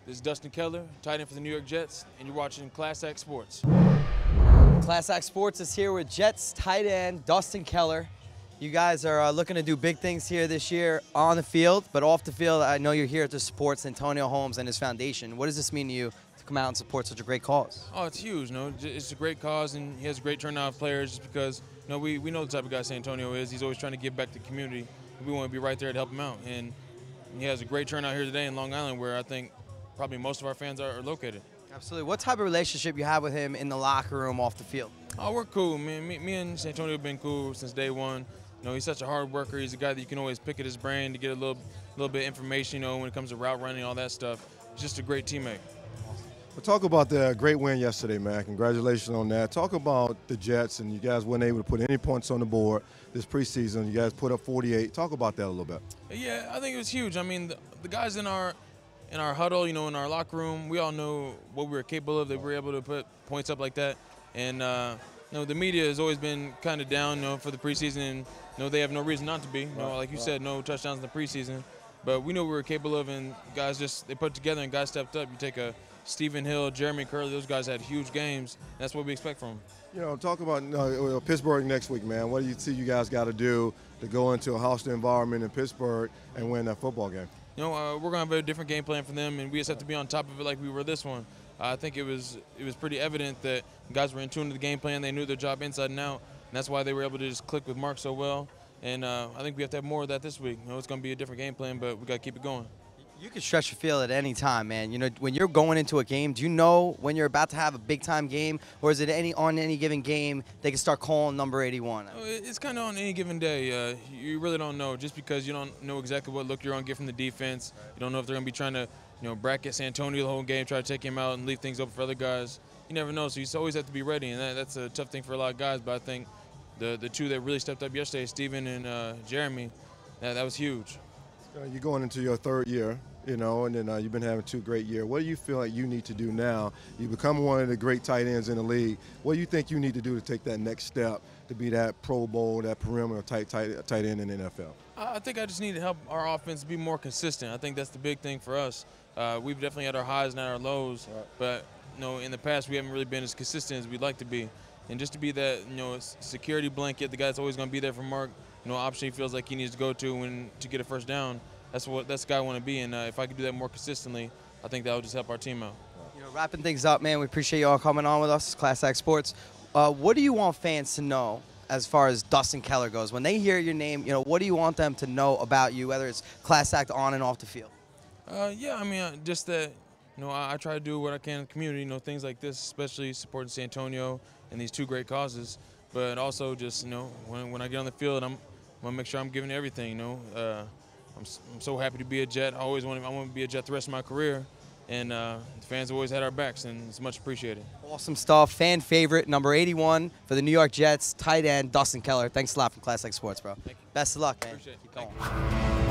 This is Dustin Keller, tight end for the New York Jets, and you're watching Class Act Sports. Class Act Sports is here with Jets tight end Dustin Keller. You guys are looking to do big things here this year on the field, but off the field, I know you're here to support Santonio Holmes and his foundation. What does this mean to you to come out and support such a great cause? Oh, it's huge. It's a great cause, and he has a great turnout of players just because we know the type of guy Santonio is. He's always trying to give back to the community. We want to be right there to help him out. And he has a great turnout here today in Long Island, where I think probably most of our fans are located. Absolutely. What type of relationship you have with him in the locker room, off the field? Oh, we're cool, man. Me and Santonio have been cool since day one. He's such a hard worker. He's a guy that you can always pick at his brain to get a little bit of information, when it comes to route running, all that stuff. He's just a great teammate. Well, talk about the great win yesterday, man. Congratulations on that. Talk about the Jets, and you guys weren't able to put any points on the board this preseason. You guys put up 48. Talk about that a little bit. Yeah, I think it was huge. I mean, the guys in our huddle, in our locker room, we all know what we were capable of, that we were able to put points up like that. And, the media has always been kind of down, for the preseason. And, they have no reason not to be. Like you said, no touchdowns in the preseason. But we know we were capable of, and guys they put it together, and guys stepped up. You take a Stephen Hill, Jeremy Curley, those guys had huge games. That's what we expect from them. Talk about Pittsburgh next week, man. What do you see you guys got to do to go into a hostile environment in Pittsburgh and win that football game? We're going to have a different game plan for them, and we just have to be on top of it like we were this one. I think it was pretty evident that guys were in tune to the game plan. They knew their job inside and out, and that's why they were able to just click with Mark so well. And I think we have to have more of that this week. It's going to be a different game plan, but we got to keep it going. You can stretch your field at any time, man. When you're going into a game, do you know when you're about to have a big-time game, or is it on any given game they can start calling number 81? It's kind of on any given day. You really don't know, just because you don't know exactly what look you're going to get from the defense. You don't know if they're going to be trying to bracket Santonio the whole game, try to take him out and leave things open for other guys. You never know, so you always have to be ready, and that's a tough thing for a lot of guys. But I think the two that really stepped up yesterday, Steven and Jeremy, that was huge. You're going into your third year, and then you've been having 2 great years. What do you feel like you need to do now? You become one of the great tight ends in the league. What do you think you need to do to take that next step to be that Pro Bowl, that perimeter tight end in the NFL? I think I just need to help our offense be more consistent. I think that's the big thing for us. We've definitely had our highs and our lows, but in the past we haven't really been as consistent as we'd like to be. And just to be that security blanket, the guy that's always going to be there for Mark, option he feels like he needs to go to to get a first down. That's the guy I want to be, and if I could do that more consistently, I think that would just help our team out. Wrapping things up, man, we appreciate you all coming on with us, Class Act Sports. What do you want fans to know as far as Dustin Keller goes? When they hear your name, what do you want them to know about you, whether it's Class Act on and off the field? Yeah, I mean, just that, I try to do what I can in the community, things like this, especially supporting Santonio and these 2 great causes. But also just, when I get on the field, I want to make sure I'm giving everything, I'm so happy to be a Jet. I want to be a Jet the rest of my career, and the fans have always had our backs, and it's much appreciated. Awesome stuff. Fan favorite, number 81 for the New York Jets, tight end Dustin Keller. Thanks a lot from Class Act Sports, bro. Thank you. Best of luck, man. Appreciate it. Keep going.